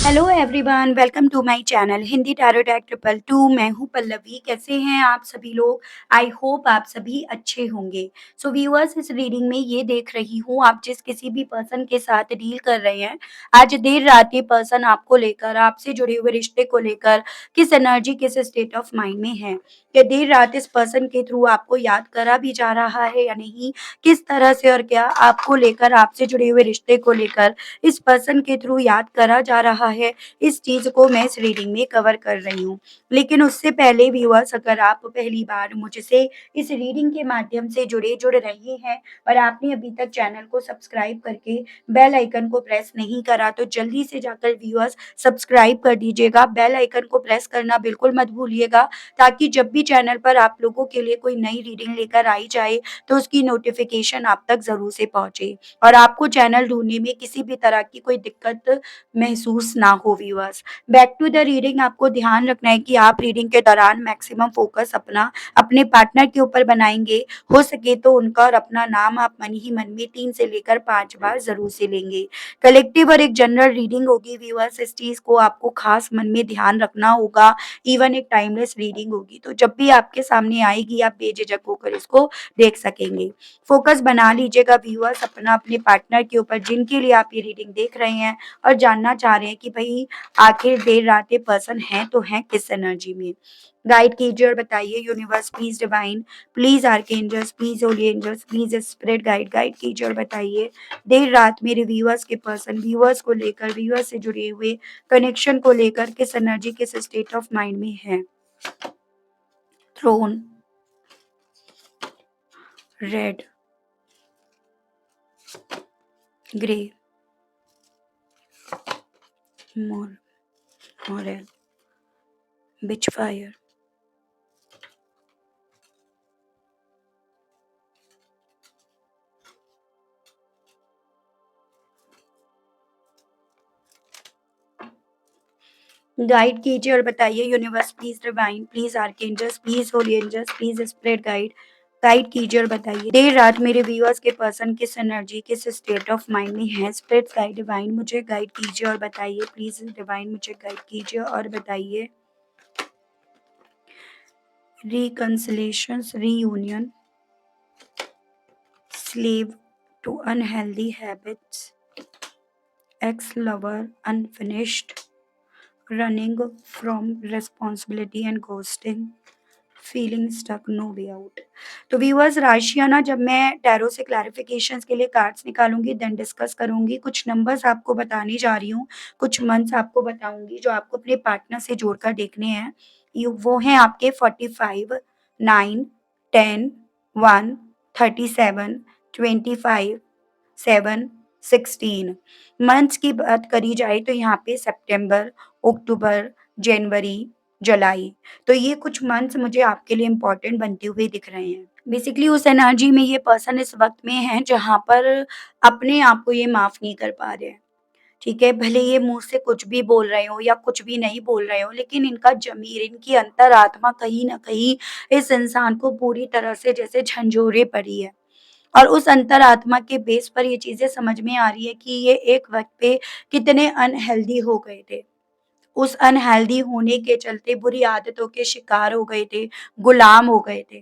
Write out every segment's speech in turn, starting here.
Hello everyone, welcome to my channel Hindi tarot tag 222। मैं हूं पल्लवी। कैसे हैं आप सभी लोग? आई होप आप सभी अच्छे होंगे। सो व्यूअर्स, इस रीडिंग में ये देख रही हूं, आप जिस किसी भी पर्सन के साथ डील कर रहे हैं, आज देर रात ये पर्सन आपको लेकर, आपसे जुड़े हुए रिश्ते को लेकर किस एनर्जी, किस स्टेट ऑफ माइंड में है, या देर रात इस पर्सन के थ्रू आपको याद करा भी जा रहा है या नहीं, किस तरह से और क्या आपको लेकर, आपसे जुड़े हुए रिश्ते को लेकर इस पर्सन के थ्रू याद करा जा रहा है, इस चीज़ को मैं इस रीडिंग में कवर कर रही हूँ। लेकिन उससे पहले व्यूअर्स, अगर आप पहली बार मुझसे इस रीडिंग के माध्यम से जुड़ रहे हैं और आपने अभी तक चैनल को सब्सक्राइब करके बेल आइकन को प्रेस नहीं करा, तो जल्दी से जाकर व्यूअर्स सब्सक्राइब कर दीजिएगा। बेल आइकन को प्रेस करना बिल्कुल मत भूलिएगा, ताकि जब भी चैनल पर आप लोगों के लिए कोई नई रीडिंग लेकर आई जाए तो उसकी नोटिफिकेशन आप तक ज़रूर से पहुँचे और आपको चैनल ढूँढने में किसी भी तरह की कोई दिक्कत महसूस ना हो viewers. Back to the reading, आपको ध्यान रखना है कि आप रीडिंग के दौरान मैक्सिमम फोकस अपना अपने पार्टनर के ऊपर बनाएँगे। हो सके तो उनका और अपना नाम आप मन ही मन में 3 से लेकर 5 बार ज़रूर से लेंगे। कलेक्टिव और एक जनरल रीडिंग होगी व्यूअर्स, इस चीज़ को आपको खास मन में ध्यान रखना होगा। इवन एक टाइमलेस रीडिंग होगी, तो जब भी आपके सामने आएगी आप बेझिझक होकर इसको देख सकेंगे। फोकस बना लीजिएगा व्यूअर्स अपना अपने पार्टनर के ऊपर, जिनके लिए आप ये रीडिंग देख रहे हैं और जानना चाह रहे हैं कि भाई आखिर देर रात ये पर्सन है तो है किस एनर्जी में। गाइड कीजिए और बताइए universe, please divine, please archangels, please holy angels, please spirit guide, guide कीजिए और बताइए देर रात मेरे व्यूअर्स के पर्सन, व्यूअर्स को लेकर, व्यूअर्स से जुड़े हुए कनेक्शन को लेकर किस एनर्जी, किस स्टेट ऑफ माइंड में है। Throne, red, grey, more, moral, bitch fire, guide कीजिए और बताइए universe, please divine, please archangels, please holy angels, please spirit guide, guide कीजिए और बताइए देर रात मेरे व्यूअर्स के पर्सन किस एनर्जी, किस स्टेट ऑफ माइंड में है। स्पिरिट गाइड, डिवाइन मुझे गाइड कीजिए और बताइए, प्लीज डिवाइन मुझे गाइड कीजिए और बताइए reconciliation, reunion, slave to unhealthy habits, ex lover, unfinished, running from responsibility and ghosting, feeling stuck, no way out. तो व्यूअर्स, राशियां ना, जब मैं टैरो से क्लैरिफिकेशंस के लिए कार्ड्स निकालूंगी देन डिस्कस करूंगी। कुछ नंबर्स आपको बताने जा रही हूँ, कुछ मंथ्स आपको बताऊंगी जो आपको अपने पार्टनर से जोड़कर देखने हैं। वो हैं आपके 45, 9, 10, 1, 37, 25, 7, 16। मंथ्स की बात करी जाए तो यहाँ पे सितंबर, अक्टूबर, जनवरी, जुलाई, तो ये कुछ मंथ्स मुझे आपके लिए इम्पोर्टेंट बनते हुए दिख रहे हैं। बेसिकली उस एनर्जी में ये पर्सन इस वक़्त में है जहाँ पर अपने आप को ये माफ़ नहीं कर पा रहे हैं, ठीक है? भले ये मुँह से कुछ भी बोल रहे हों या कुछ भी नहीं बोल रहे हों, लेकिन इनका ज़मीर, इनकी अंतरात्मा कहीं न कहीं इस इंसान को पूरी तरह से जैसे झंझोरे पड़ी है। और उस अंतरात्मा के बेस पर ये चीज़ें समझ में आ रही है कि ये एक वक़्त पे कितने अनहेल्दी हो गए थे। उस अनहेल्दी होने के चलते बुरी आदतों के शिकार हो गए थे, गुलाम हो गए थे।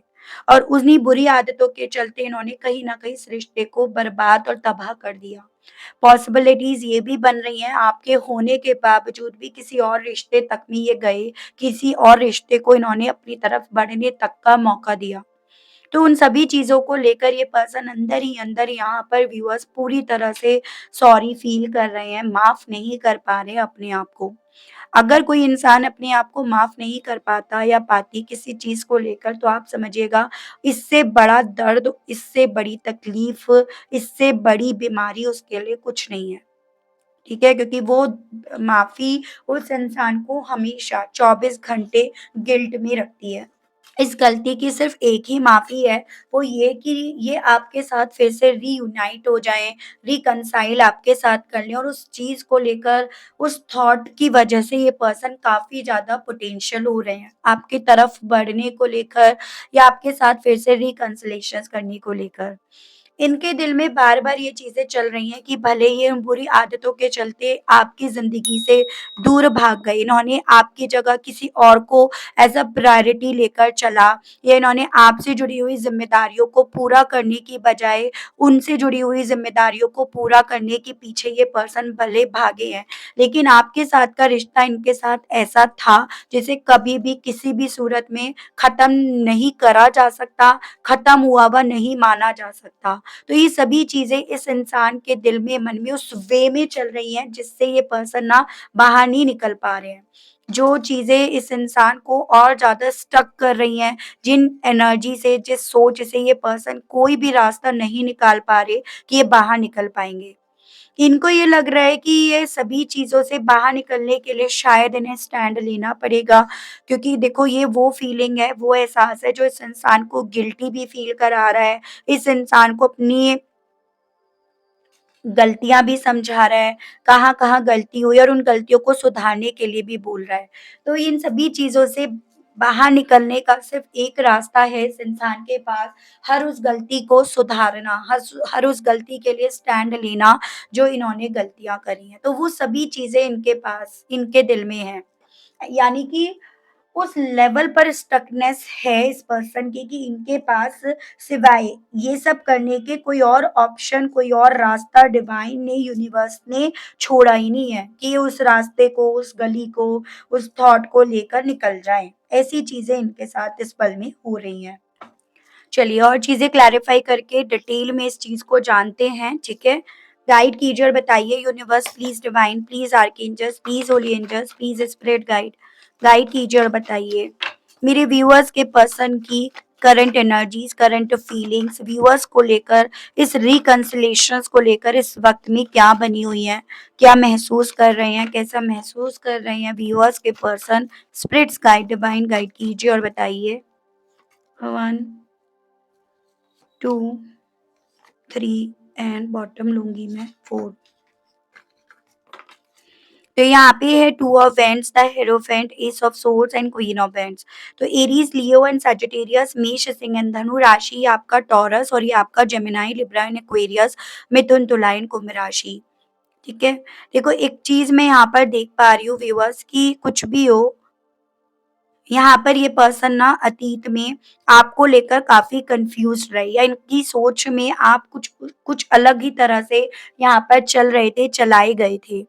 और उन्हीं बुरी आदतों के चलते इन्होंने कहीं न कहीं इस रिश्ते को बर्बाद और तबाह कर दिया। पॉसिबिलिटीज़ ये भी बन रही हैं, आपके होने के बावजूद भी किसी और रिश्ते तक में ये गए, किसी और रिश्ते को इन्होंने अपनी तरफ बढ़ने तक का मौका दिया। तो उन सभी चीज़ों को लेकर ये पर्सन अंदर ही अंदर यहाँ पर व्यूअर्स पूरी तरह से सॉरी फ़ील कर रहे हैं, माफ़ नहीं कर पा रहे हैं अपने आप को। अगर कोई इंसान अपने आप को माफ़ नहीं कर पाता या पाती किसी चीज़ को लेकर, तो आप समझिएगा इससे बड़ा दर्द, इससे बड़ी तकलीफ़, इससे बड़ी बीमारी उसके लिए कुछ नहीं है। ठीक है? क्योंकि वो माफ़ी उस इंसान को हमेशा 24 घंटे गिल्ट में रखती है। इस गलती की सिर्फ़ एक ही माफ़ी है, वो ये कि ये आपके साथ फिर से रीयूनाइट हो जाएँ, रिकंसाइल आपके साथ कर लें, और उस चीज़ को लेकर, उस थॉट की वजह से ये पर्सन काफ़ी ज़्यादा पोटेंशियल हो रहे हैं, आपकी तरफ बढ़ने को लेकर या आपके साथ फिर से रिकंसिलेशंस करने को लेकर। इनके दिल में बार-बार ये चीज़ें चल रही हैं कि भले ये उन बुरी आदतों के चलते आपकी ज़िंदगी से दूर भाग गए, इन्होंने आपकी जगह किसी और को एज़ अ प्रायोरिटी लेकर चला, या इन्होंने आपसे जुड़ी हुई ज़िम्मेदारियों को पूरा करने की बजाय उनसे जुड़ी हुई ज़िम्मेदारियों को पूरा करने के पीछे ये पर्सन भले भागे हैं। लेकिन आपके साथ का रिश्ता इनके साथ ऐसा था जिसे कभी भी किसी भी सूरत में ख़त्म नहीं करा जा सकता, ख़त्म हुआ हुआ नहीं माना जा सकता। तो ये सभी चीज़ें इस इंसान के दिल में, मन में उस वे में चल रही हैं जिससे ये पर्सन ना बाहर नहीं निकल पा रहे हैं। जो चीज़ें इस इंसान को और ज़्यादा स्टक कर रही हैं, जिन एनर्जी से, जिस सोच से ये पर्सन कोई भी रास्ता नहीं निकाल पा रहे कि ये बाहर निकल पाएँगे। इनको ये लग रहा है कि ये सभी चीज़ों से बाहर निकलने के लिए शायद इन्हें स्टैंड लेना पड़ेगा, क्योंकि देखो ये वो फीलिंग है, वो एहसास है जो इस इंसान को गिल्टी भी फ़ील करा रहा है, इस इंसान को अपनी गलतियाँ भी समझा रहा है, कहाँ-कहाँ गलती हुई और उन गलतियों को सुधारने के लिए भी बोल रहा है। तो इन सभी चीज़ों से बाहर निकलने का सिर्फ़ एक रास्ता है इस इंसान के पास, हर उस गलती को सुधारना, हर उस गलती के लिए स्टैंड लेना जो इन्होंने गलतियाँ करी हैं। तो वो सभी चीज़ें इनके पास, इनके दिल में हैं। यानी कि उस लेवल पर स्टकनेस है इस पर्सन की कि इनके पास सिवाय ये सब करने के कोई और ऑप्शन, कोई और रास्ता डिवाइन ने, यूनिवर्स ने छोड़ा ही नहीं है कि ये उस रास्ते को, उस गली को, उस थॉट को लेकर निकल जाएँ। ऐसी चीज़ें इनके साथ इस पल में हो रही हैं। चलिए और चीज़ें क्लैरिफ़ाई करके डिटेल में इस चीज़ को जानते हैं, ठीक है? गाइड कीजिए और बताइए universe please divine, please archangels, please holy angels, please spirit guide, guide कीजिए और बताइए। मेरे व्यूअर्स के पर्सन की current energies, current feelings viewers को लेकर, इस रिकन्सिलेशंस को लेकर इस वक़्त में क्या बनी हुई हैं? क्या महसूस कर रहे हैं? कैसा महसूस कर रहे हैं व्यूअर्स के person? Spirits guide, divine guide कीजिए और बताइए। 1, 2, 3 एंड बॉटम लूँगी मैं 4। तो यहाँ पे है 2 of wands, the hierophant, ace of swords and queen of wands. तो एरीज़, लियो एंड सजिटेरियस, मेष, सिंह एंड धनु राशि ये आपका टॉरस और ये आपका जेमिनी, लिब्रा एंड एक्वेरियस, मिथुन, तुला एंड कुंभ राशि। ठीक है? देखो एक चीज़ मैं यहाँ पर देख पा रही हूँ व्यूअर्स कि कुछ भी हो, यहाँ पर ये पर्सन ना अतीत में आपको लेकर काफ़ी कन्फ्यूज़्ड रहे या इनकी सोच में आप कुछ कुछ अलग ही तरह से यहाँ पर चल रहे थे, चलाए गए थे।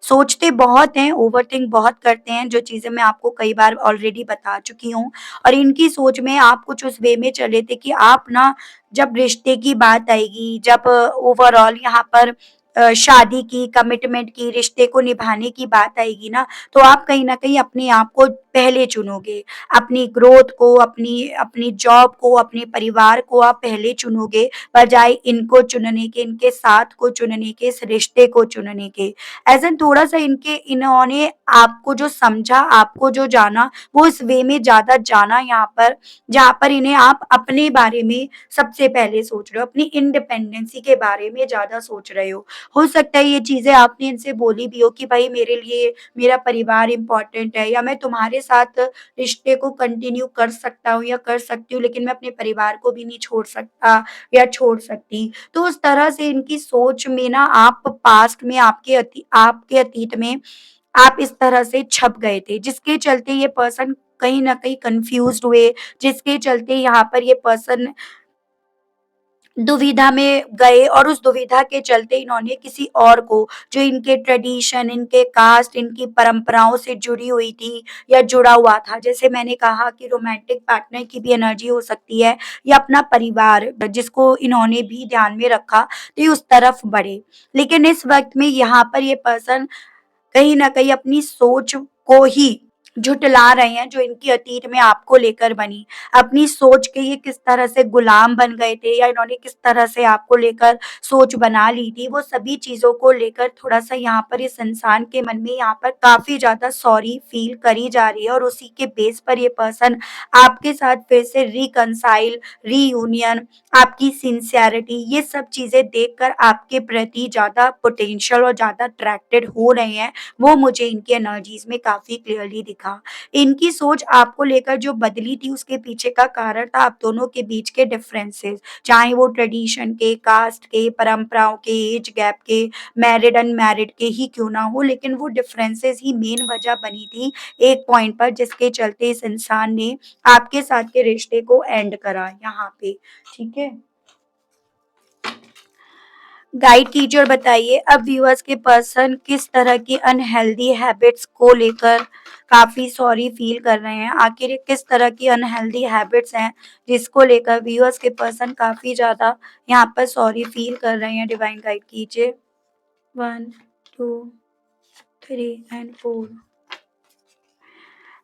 सोचते बहुत हैं, ओवरथिंक बहुत करते हैं, जो चीज़ें मैं आपको कई बार ऑलरेडी बता चुकी हूँ और इनकी सोच में आप कुछ उस वे में चले थे कि आप ना जब रिश्ते की बात आएगी, जब ओवरऑल यहाँ पर शादी की, कमिटमेंट की, रिश्ते को निभाने की बात आएगी ना, तो आप कहीं न कहीं अपने आप को पहले चुनोगे। अपनी ग्रोथ को, अपनी अपनी जॉब को, अपने परिवार को आप पहले चुनोगे, बजाए इनको चुनने के, इनके साथ को चुनने के, इस रिश्ते को चुनने के। एज़ एन थोड़ा-सा इनके इन्होंने आपको जो समझा, आपको जो जाना, वो इस वे में ज़्यादा जाना यहाँ पर, जहाँ पर इन्हें आप अपने बारे में सबसे पहले सोच रहे हो, अपनी इंडिपेंडेंसी के बारे में ज़्यादा सोच रहे हो। हो सकता है ये चीज़ें आपने इनसे बोली भी हो कि भाई मेरे लिए मेरा परिवार इम्पोर्टेंट है या मैं तुम्हारे साथ रिश्ते को कंटिन्यू कर सकता हूँ या कर सकती हूँ, लेकिन मैं अपने परिवार को भी नहीं छोड़ सकता या छोड़ सकती। तो उस तरह से इनकी सोच में ना आप पास्ट में आपके अतीत में आप इस तरह से छप गए थे, जिसके चलते ये पर्सन कहीं न कहीं कन्फ्यूज़्ड हुए, जिसके चलते यहाँ पर ये पर्सन दुविधा में गए और उस दुविधा के चलते इन्होंने किसी और को, जो इनके ट्रेडिशन, इनके कास्ट, इनकी परंपराओं से जुड़ी हुई थी या जुड़ा हुआ था। जैसे मैंने कहा कि रोमांटिक पार्टनर की भी एनर्जी हो सकती है या अपना परिवार जिसको इन्होंने भी ध्यान में रखा, तो ये उस तरफ बढ़े। लेकिन इस वक़्त में यहाँ पर ये पर्सन कहीं न कहीं अपनी सोच को ही झुठला रहे हैं जो इनकी अतीत में आपको लेकर बनी। अपनी सोच के ये किस तरह से गुलाम बन गए थे या इन्होंने किस तरह से आपको लेकर सोच बना ली थी, वो सभी चीज़ों को लेकर थोड़ा-सा यहाँ पर इस इंसान के मन में यहाँ पर काफ़ी ज़्यादा सॉरी फ़ील करी जा रही है और उसी के बेस पर ये पर्सन आपके साथ फिर से रिकंसाइल, रीयूनियन, आपकी सिंसियरिटी ये सब चीज़ें देखकर आपके प्रति ज़्यादा पोटेंशियल और ज़्यादा अट्रैक्टेड हो रहे हैं। वो मुझे इनकी एनर्जीज़ में काफ़ी क्लियरली दिख दिखा। इनकी सोच आपको लेकर जो बदली थी उसके पीछे का कारण था आप दोनों के बीच के डिफरेंसेस, चाहे वो ट्रेडिशन के, कास्ट के, परंपराओं के, एज गैप के, मैरिड अनमैरिड के ही क्यों ना हो, लेकिन वो डिफरेंसेस ही मेन वजह बनी थी एक पॉइंट पर, जिसके चलते इस इंसान ने आपके साथ के रिश्ते को एंड करा यहाँ पे। ठीक है, गाइड कीजिए और बताइए अब व्यूअर्स के पर्सन किस तरह की अनहेल्दी हैबिट्स को लेकर काफी सॉरी फील कर रहे हैं। आखिर ये किस तरह की अनहेल्दी हैबिट्स हैं जिसको लेकर व्यूअर्स के पर्सन काफी ज्यादा यहाँ पर सॉरी फील कर रहे हैं। डिवाइन गाइड कीजिए। 1 2 3 and 4।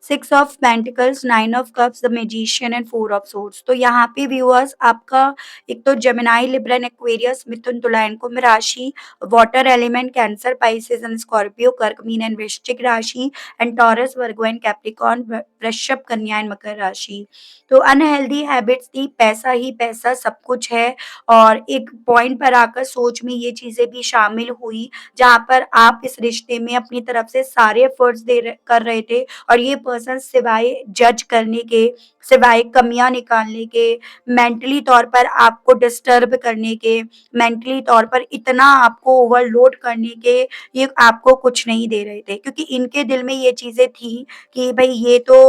6 of pentacles, 9 of cups, the magician and 4 of swords. तो यहाँ पे व्यूअर्स आपका एक तो जेमिनी, लिब्रन, एक्वेरियस, मिथुन, तुला एंड कुंभ राशि, water element, cancer, Pisces and Scorpio, कर्क, मीन एंड वृश्चिक राशि and taurus, Virgo and Capricorn, वृषभ, कन्या एंड मकर राशि। तो अनहेल्दी हैबिट्स थी, पैसा ही पैसा सब कुछ है, और एक पॉइंट पर आकर सोच में ये चीजें भी शामिल हुई जहाँ पर आप इस रिश्ते में अपनी तरफ से सारे एफर्ट्स कर रहे थे, और ये पर्सन सिवाय जज करने के, सिवाय कमियां निकालने के, मेंटली तौर पर आपको डिस्टर्ब करने के, मेंटली तौर पर इतना आपको ओवरलोड करने के, ये आपको कुछ नहीं दे रहे थे, क्योंकि इनके दिल में ये चीजें थी कि भाई ये तो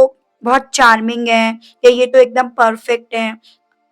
बहुत चार्मिंग है, या ये तो एकदम परफेक्ट है,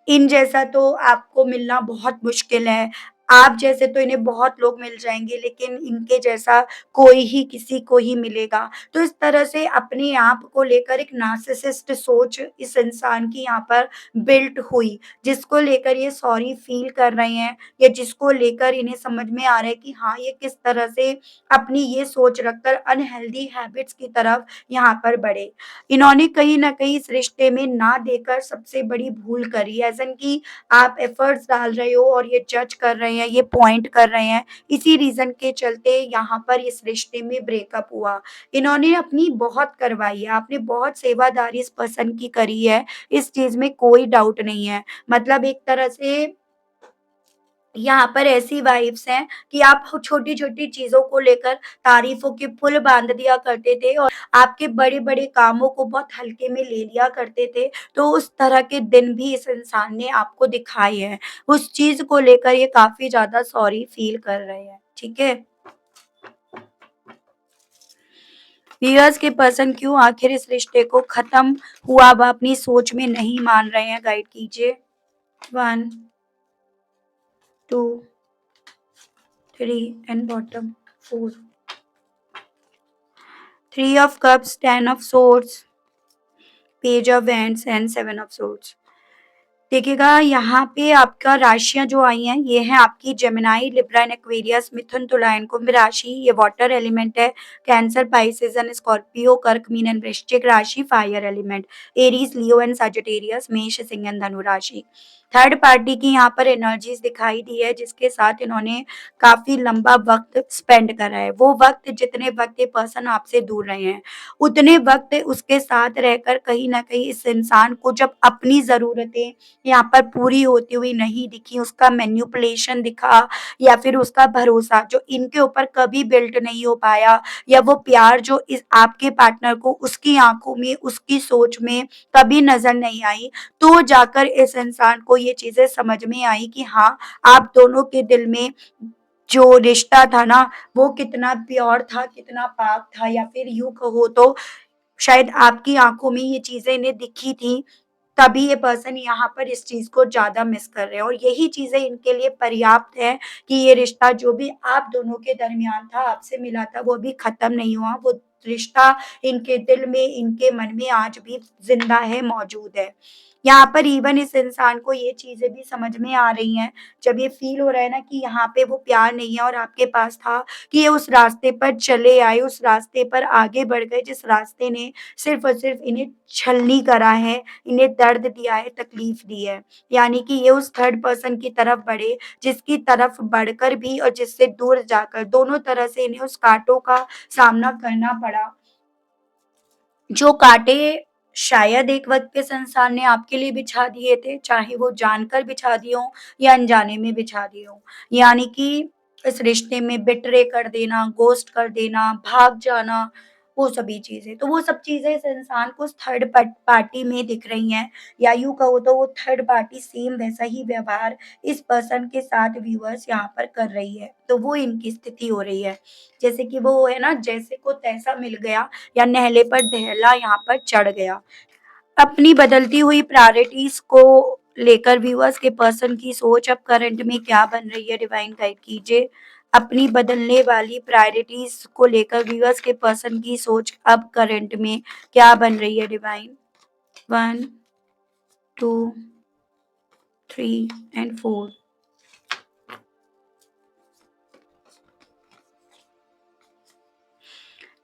इन जैसा तो आपको मिलना बहुत मुश्किल है। आप जैसे तो इन्हें बहुत लोग मिल जाएँगे, लेकिन इनके जैसा कोई ही किसी को ही मिलेगा। तो इस तरह से अपने आप को लेकर एक नार्सिसिस्ट सोच इस इंसान की यहाँ पर बिल्ट हुई, जिसको लेकर ये सॉरी फ़ील कर रहे हैं, या जिसको लेकर इन्हें समझ में आ रहा है कि हाँ, ये किस तरह से अपनी ये सोच रखकर अनहेल्दी हैबिट्स की तरफ यहाँ पर बढ़े। इन्होंने कहीं न कहीं इस रिश्ते में ना देकर सबसे बड़ी भूल करी है, ऐज़ इन कि आप एफर्ट्स डाल रहे हो और ये जज कर रहे हैं, ये पॉइंट कर रहे हैं, इसी रीज़न के चलते यहाँ पर इस रिश्ते में ब्रेकअप हुआ। इन्होंने अपनी बहुत करवाई है, आपने बहुत सेवादारी इस पर्सन की करी है, इस चीज़ में कोई डाउट नहीं है। मतलब एक तरह से यहाँ पर ऐसी वाइब्स हैं कि आप छोटी-छोटी चीज़ों को लेकर तारीफ़ों के पुल बाँध दिया करते थे, और आपके बड़े-बड़े कामों को बहुत हल्के में ले लिया करते थे। तो उस तरह के दिन भी इस इंसान ने आपको दिखाए हैं। उस चीज़ को लेकर ये काफ़ी ज़्यादा सॉरी फ़ील कर रहे हैं। ठीक है? व्यूअर्स के पर्सन क्यों आखिर इस रिश्ते को ख़त्म हुआ वह अपनी सोच में नहीं मान रहे हैं, गाइड कीजिए। 1 2 3 and bottom 4। 3 of cups, 10 of swords, page of wands and 7 of swords। देखिएगा यहाँ पे आपका राशियां जो आई हैं ये हैं आपकी जेमिनाई, लिब्रा एंड एक्वेरियस, मिथुन, तुला एंड कुंभ राशि, ये वाटर एलिमेंट है, कैंसर, पाइसेस एंड स्कॉर्पियो, कर्क, मीन एंड वृश्चिक राशि, fire element, Aries, Leo and Sagittarius, मेष, सिंह एंड धनु राशि। थर्ड पार्टी की यहाँ पर एनर्जीज दिखाई दी है, जिसके साथ इन्होंने काफी लंबा वक्त स्पेंड करा है। वो वक्त जितने वक्त ये पर्सन आपसे दूर रहे हैं, उतने वक्त उसके साथ रहकर कहीं ना कहीं इस इंसान को जब अपनी जरूरतें यहाँ पर पूरी होती हुई नहीं दिखी, उसका मैनिपुलेशन दिखा, या फिर उसका भरोसा जो इनके ऊपर कभी बिल्ट नहीं हो पाया, या वो प्यार जो इस आपके पार्टनर को उसकी आंखों में, उसकी सोच में कभी नजर नहीं आई, तो जाकर इस इंसान को ये चीजें समझ में आई कि हाँ, आप दोनों के दिल में जो रिश्ता था ना, वो कितना प्योर था, कितना पाक था, या फिर यूं कहो तो शायद आपकी आंखों में ये चीजें इन्हें दिखी थी, तभी ये पर्सन यहाँ पर इस चीज को ज्यादा मिस कर रहे हैं, और यही चीजें इनके लिए पर्याप्त है कि ये रिश्ता जो भी आप दोनों के दरमियान था, आपसे मिला था, वो भी खत्म नहीं हुआ। वो रिश्ता इनके दिल में, इनके मन में आज भी जिंदा है, मौजूद है। यहाँ पर इवन इस इंसान को ये चीजें भी समझ में आ रही हैं, जब ये फील हो रहा है ना कि यहाँ पे वो प्यार नहीं है और आपके पास था, कि ये उस रास्ते पर चले आए, उस रास्ते पर आगे बढ़ गए जिस रास्ते ने सिर्फ और सिर्फ इन्हें छलनी करा है, इन्हें दर्द दिया है, तकलीफ दी है। यानी कि ये उस थर्ड पर्सन की तरफ बढ़े, जिसकी तरफ बढ़कर भी और जिससे दूर जाकर दोनों तरह से इन्हें उस काँटों का सामना करना पड़ा। जो काँटे शायद एक वक़्त पे संसार ने आपके लिए बिछा दिए थे, चाहे वो जानकर बिछा दिए हों या अनजाने में बिछा दिए हों। यानी कि इस रिश्ते में बिटरे कर देना, घोस्ट कर देना, भाग जाना, वो सभी चीज़ें। तो वो सब चीज़ें इस इंसान को थर्ड पार्टी में दिख रही हैं, या यूँ कहो तो वो थर्ड पार्टी सेम वैसा ही व्यवहार इस पर्सन के साथ व्यूअर्स यहाँ पर कर रही है। तो वो इनकी स्थिति हो रही है। जैसे कि वो है ना, जैसे को तैसा मिल गया या नेहले पर दहला यहाँ पर चढ़ गया। अपनी बदलती हुई प्रायोरिटीज़ को लेकर व्यूअर्स के पर्सन की सोच अब करंट में क्या बन रही है, डिवाइन गाइड कीजिए। अपनी बदलने वाली प्रायोरिटीज़ को लेकर व्यूअर्स के पर्सन की सोच अब करंट में क्या बन रही है, डिवाइन। 1, 2, 3 एंड 4।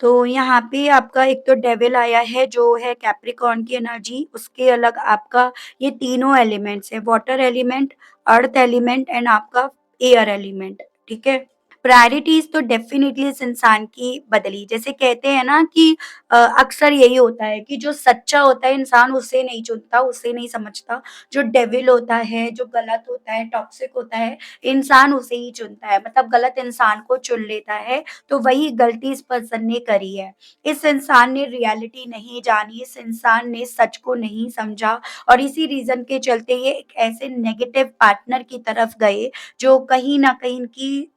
तो यहाँ पे आपका एक तो डेविल आया है जो है कैप्रिकॉर्न की एनर्जी, उसके अलग आपका ये तीनों एलिमेंट्स हैं, water element, earth element and आपका एयर एलिमेंट, ठीक है? प्रायोरिटीज़ तो डेफ़िनिटली इस इंसान की बदली। जैसे कहते हैं ना कि अक्सर यही होता है कि जो सच्चा होता है इंसान उसे नहीं चुनता, उसे नहीं समझता। जो डेविल होता है, जो गलत होता है, टॉक्सिक होता है, इंसान उसे ही चुनता है। मतलब गलत इंसान को चुन लेता है, तो वही गलती इस पर्सन ने करी है। इस इंसान ने रियलिटी नहीं जानी, इस इंसान ने सच को नहीं समझा और इसी रीज़न के चलते ये एक ऐसे नेगेटिव पार्टनर की तरफ गए, जो कहीं न कहीं इनकी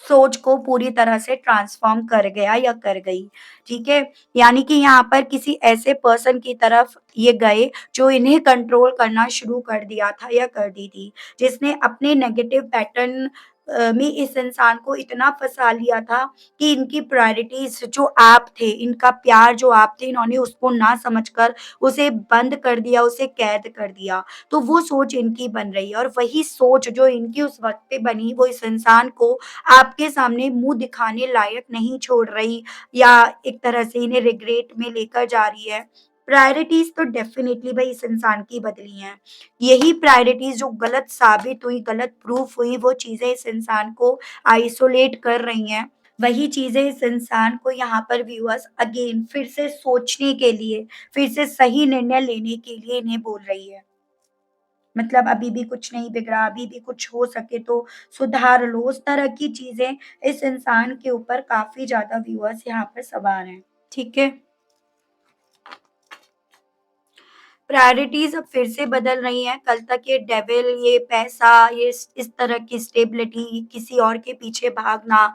सोच को पूरी तरह से ट्रांसफ़ॉर्म कर गया या कर गई, ठीक है? यानी कि यहाँ पर किसी ऐसे पर्सन की तरफ ये गए जो इन्हें कंट्रोल करना शुरू कर दिया था या कर दी थी, जिसने अपने नेगेटिव पैटर्न में इस इंसान को इतना फँसा लिया था कि इनकी प्रायोरिटीज़ जो आप थे, इनका प्यार जो आप थे, इन्होंने उसको ना समझकर उसे बंद कर दिया, उसे कैद कर दिया। तो वो सोच इनकी बन रही है और वही सोच जो इनकी उस वक़्त पे बनी, वो इस इंसान को आपके सामने मुँह दिखाने लायक नहीं छोड़ रही या एक तरह से इन्हें रिग्रेट में लेकर जा रही है। प्रायोरिटीज़ तो डेफ़िनिटली भई इस इंसान की बदली हैं। यही प्रायोरिटीज़ जो गलत साबित हुई, गलत प्रूफ़ हुई, वो चीज़ें इस इंसान को आइसोलेट कर रही हैं। वही चीज़ें इस इंसान को यहाँ पर व्यूअर्स अगेन फिर से सोचने के लिए, फिर से सही निर्णय लेने के लिए इन्हें बोल रही है। मतलब अभी भी कुछ नहीं बिगड़ा, अभी भी कुछ हो सके तो सुधार लो, उस तरह की चीज़ें इस इंसान के ऊपर काफ़ी ज़्यादा व्यूअर्स यहाँ पर सवार हैं, ठीक है? प्रायोरिटीज़ अब फिर से बदल रही हैं, कल तक ये डेविल, ये पैसा, ये इस तरह की स्टेबिलिटी, किसी और के पीछे भागना,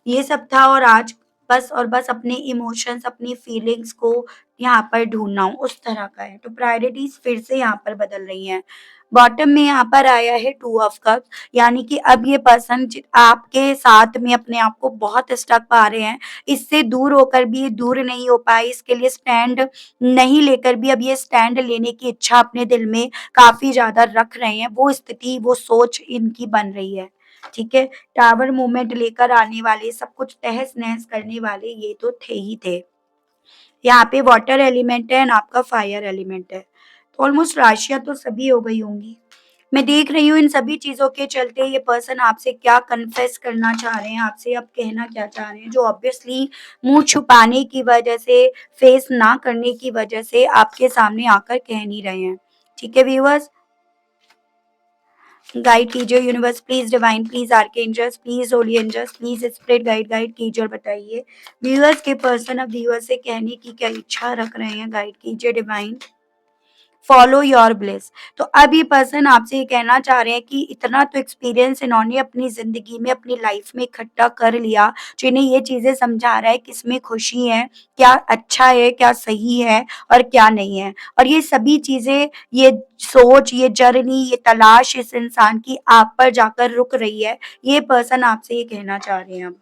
ये सब था और आज बस और बस अपने इमोशंस, अपनी फीलिंग्स को यहाँ पर ढूँढना हो, उस तरह का है। तो प्रायोरिटीज़ फिर से यहाँ पर बदल रही हैं। बॉटम में यहाँ पर आया है 2 ऑफ कप्स, यानी कि अब ये पर्सन आपके साथ में अपने आप को बहुत स्टक पा रहे हैं। इससे दूर होकर भी ये दूर नहीं हो पाए, इसके लिए स्टैंड नहीं लेकर भी अब ये स्टैंड लेने की इच्छा अपने दिल में काफ़ी ज़्यादा रख रहे हैं। वो स्थिति, वो सोच इनकी बन रही है, ठीक है? टावर मूवमेंट लेकर आने वाले, सब कुछ तहस-नहस करने वाले ये तो थे ही थे। यहाँ पे वाटर एलिमेंट है एंड आपका फायर एलिमेंट है। तो ऑलमोस्ट राशियाँ तो सभी हो गई होंगी। मैं देख रही हूँ इन सभी चीज़ों के चलते ये पर्सन आपसे क्या कन्फेस करना चाह रहे हैं, आपसे अब कहना क्या चाह रहे हैं, जो ऑब्वियसली मुँह छुपाने की वजह से, फेस ना करने की वजह से आपके सामने आकर कह नहीं रहे हैं। ठीक है व्यूअर्स? गाइड कीजिए universe please, divine please, archangels please, holy angels please, spirit guide कीजिए और बताइए व्यूअर्स के पर्सन अब व्यूअर्स से कहने की क्या इच्छा रख रहे हैं, गाइड कीजिए डिवाइन। Follow your bliss. तो अब ये पर्सन आपसे ये कहना चाह रहे हैं कि इतना तो एक्सपीरियंस इन्होंने अपनी ज़िंदगी में, अपनी लाइफ में इकट्ठा कर लिया, जो इन्हें ये चीज़ें समझा रहा है किसमें खुशी है, क्या अच्छा है, क्या सही है और क्या नहीं है। और ये सभी चीज़ें, ये सोच, ये जर्नी, ये तलाश इस इंसान की आप पर जाकर रुक रही है। ये पर्सन आपसे ये कहना चाह रहे हैं अब।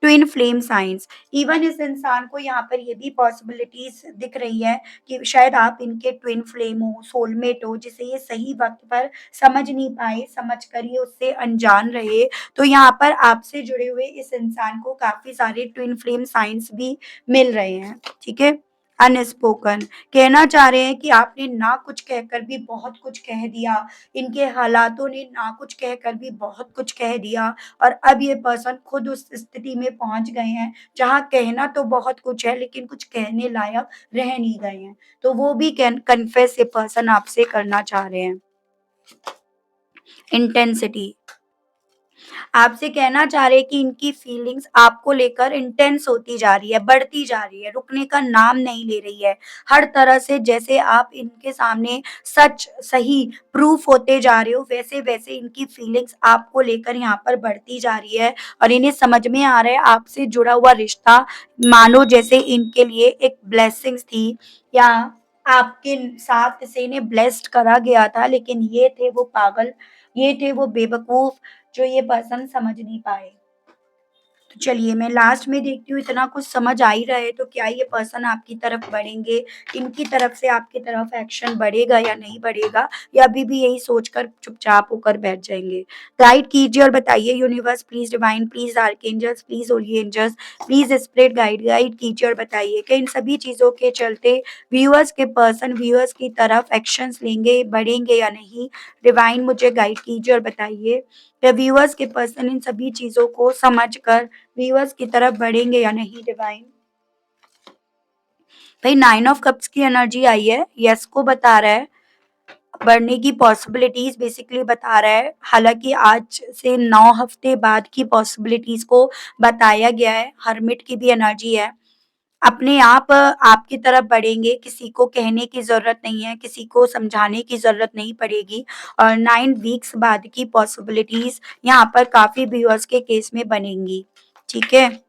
ट्विन फ्लेम साइंस, इवन इस इंसान को यहाँ पर ये भी पॉसिबिलिटीज दिख रही है कि शायद आप इनके ट्विन फ्लेम हो, सोलमेट हो, जिसे ये सही वक्त पर समझ नहीं पाए, समझ कर ये उससे अनजान रहे। तो यहाँ पर आपसे जुड़े हुए इस इंसान को काफी सारे ट्विन फ्लेम साइंस भी मिल रहे हैं, ठीक है? अनस्पोकन, कहना चाह रहे हैं कि आपने ना कुछ कहकर भी बहुत कुछ कह दिया, इनके हालातों ने ना कुछ कहकर भी बहुत कुछ कह दिया और अब ये पर्सन खुद उस स्थिति में पहुँच गए हैं, जहाँ कहना तो बहुत कुछ है लेकिन कुछ कहने लायक रह नहीं गए हैं। तो वो भी कन्फेस ये पर्सन आपसे करना चाह रहे हैं। इंटेंसिटी, आपसे कहना चाह रहे हैं कि इनकी फीलिंग्स आपको लेकर इंटेंस होती जा रही है, बढ़ती जा रही है, रुकने का नाम नहीं ले रही है। हर तरह से जैसे आप इनके सामने सच, सही प्रूफ होते जा रहे हो, वैसे-वैसे इनकी फीलिंग्स आपको लेकर यहाँ पर बढ़ती जा रही है और इन्हें समझ में आ रहा है आपसे जुड़ा हुआ रिश्ता मानो जैसे इनके लिए एक ब्लेसिंग्स थी या आपके साथ से इन्हें ब्लेस्ड करा गया था, लेकिन ये थे वो पागल, ये थे वो बेवकूफ जो ये पर्सन समझ नहीं पाए। तो चलिए मैं लास्ट में देखती हूँ इतना कुछ समझ आ ही रहा है तो क्या ये पर्सन आपकी तरफ बढ़ेंगे? इनकी तरफ से आपकी तरफ एक्शन बढ़ेगा या नहीं बढ़ेगा? या अभी भी यही सोचकर चुपचाप होकर बैठ जाएँगे? गाइड कीजिए और बताइए universe please divine please archangels please holy angels please spirit guide guide कीजिए और बताइए कि इन सभी चीज़ों के चलते व्यूअर्स की तरफ एक्शंस लेंगे, बढ़ेंगे या नहीं? डिवाइन मुझे गाइड कीजिए और बताइए या व्यूअर्स के पर्सन इन सभी चीज़ों को समझकर व्यूअर्स की तरफ बढ़ेंगे या नहीं डिवाइन? भाई 9 ऑफ कप्स की एनर्जी आई है, यस को बता रहा है, बढ़ने की पॉसिबिलिटीज़ बेसिकली बता रहा है। हालाँकि आज से 9 हफ्ते बाद की पॉसिबिलिटीज़ को बताया गया है, हर्मिट की भी एनर्जी है। अपने आप आपकी तरफ बढ़ेंगे, किसी को कहने की ज़रूरत नहीं है, किसी को समझाने की ज़रूरत नहीं पड़ेगी और 9 वीक्स बाद की पॉसिबिलिटीज़ यहाँ पर काफ़ी व्यूअर्स के केस में बनेंगी, ठीक है?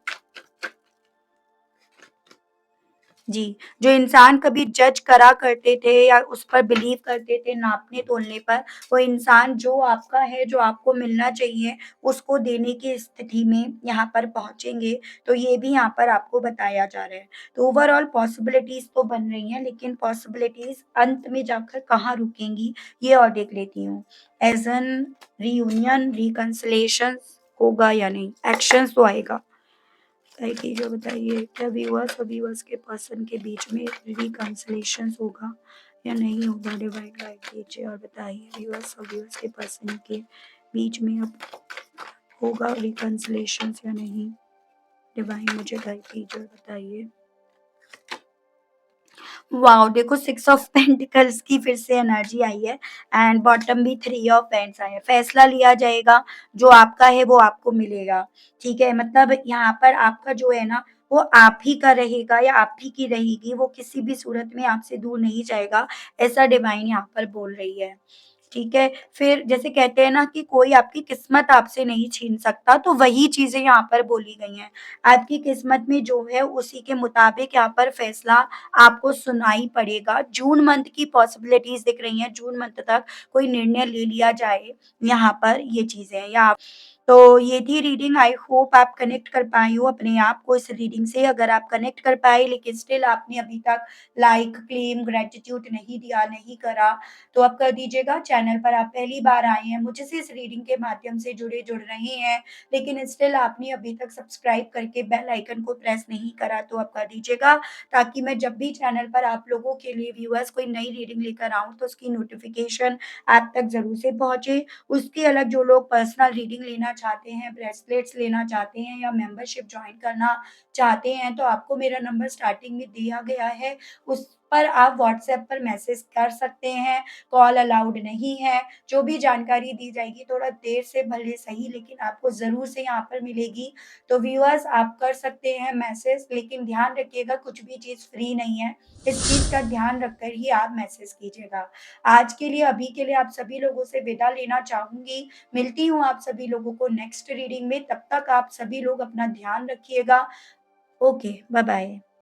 जी, जो इंसान कभी जज करा करते थे या उस पर बिलीव करते थे नापने-तोलने पर, वो इंसान जो आपका है, जो आपको मिलना चाहिए, उसको देने की स्थिति में यहाँ पर पहुँचेंगे, तो ये भी यहाँ पर आपको बताया जा रहा है। तो ओवरऑल पॉसिबिलिटीज़ तो बन रही हैं, लेकिन पॉसिबिलिटीज़ अंत में जाकर कहाँ रुकेंगी, ये और देख लेती हूँ। एज़ एन रियूनियन, रिकन्सिलिएशन होगा या नहीं? एक्शंस तो आएगा। तय कीजिए बताइए क्या व्यूअर्स और व्यूअर्स के पर्सन के बीच में रिकन्सिलिएशन होगा या नहीं होगा? डिवाइन गाइड कीजिए और बताइए व्यूअर्स और व्यूअर्स के पर्सन के बीच में अब होगा रिकन्सिलिएशन या नहीं? डिवाइन मुझे गाइड कीजिए और बताइए। वाओ! देखो 6 ऑफ पेंटिकल्स की फिर से एनर्जी आई है एंड बॉटम भी 3 ऑफ पेंट्स आए हैं। फैसला लिया जाएगा, जो आपका है वो आपको मिलेगा, ठीक है? मतलब यहाँ पर आपका जो है ना, वो आप ही का रहेगा या आप ही की रहेगी, वो किसी भी सूरत में आपसे दूर नहीं जाएगा, ऐसा डिवाइन यहाँ पर बोल रही है। ठीक है? फिर जैसे कहते हैं ना कि कोई आपकी किस्मत आपसे नहीं छीन सकता, तो वही चीज़ें यहाँ पर बोली गई हैं। आपकी किस्मत में जो है उसी के मुताबिक यहाँ पर फैसला आपको सुनाई पड़ेगा। जून मंथ की पॉसिबिलिटीज़ दिख रही हैं, जून मंथ तक कोई निर्णय ले लिया जाए, यहाँ पर ये चीज़ें हैं या तो ये थी रीडिंग आई होप आप कनेक्ट कर पाई हो अपने आप को इस रीडिंग से। अगर आप कनेक्ट कर पाए लेकिन स्टिल आपने अभी तक लाइक, क्लेम, ग्रैटिट्यूड नहीं दिया, नहीं करा, तो आप कर दीजिएगा। चैनल पर आप पहली बार आए हैं, मुझसे इस रीडिंग के माध्यम से जुड़ रहे हैं, लेकिन स्टिल आपने अभी तक सब्सक्राइब करके बेल आइकन को प्रेस नहीं करा, तो आप कर दीजिएगा ताकि मैं जब भी चैनल पर आप लोगों के लिए व्यूअर्स कोई नई रीडिंग लेकर आऊँ, तो उसकी नोटिफ़िकेशन आप तक ज़रूर से पहुँचे। उसके अलग जो लोग पर्सनल रीडिंग लेना चाहते हैं, ब्रेसलेट्स लेना चाहते हैं या मेंबरशिप जॉइन करना चाहते हैं, तो आपको मेरा नंबर स्टार्टिंग में दिया गया है, उस पर आप व्हाट्सएप पर मैसेज कर सकते हैं, कॉल अलाउड नहीं है। जो भी जानकारी दी जाएगी थोड़ा देर से भले सही लेकिन आपको ज़रूर से यहाँ पर मिलेगी। तो व्यूअर्स आप कर सकते हैं मैसेज लेकिन ध्यान रखिएगा कुछ भी चीज़ फ्री नहीं है। इस चीज़ का ध्यान रखकर ही आप मैसेज कीजिएगा। आज के लिए अभी के लिए आप सभी लोगों से विदा लेना चाहूँगी। मिलती हूँ आप सभी लोगों को नेक्स्ट रीडिंग में, तब तक आप सभी लोग अपना ध्यान रखिएगा। Okay, bye-bye.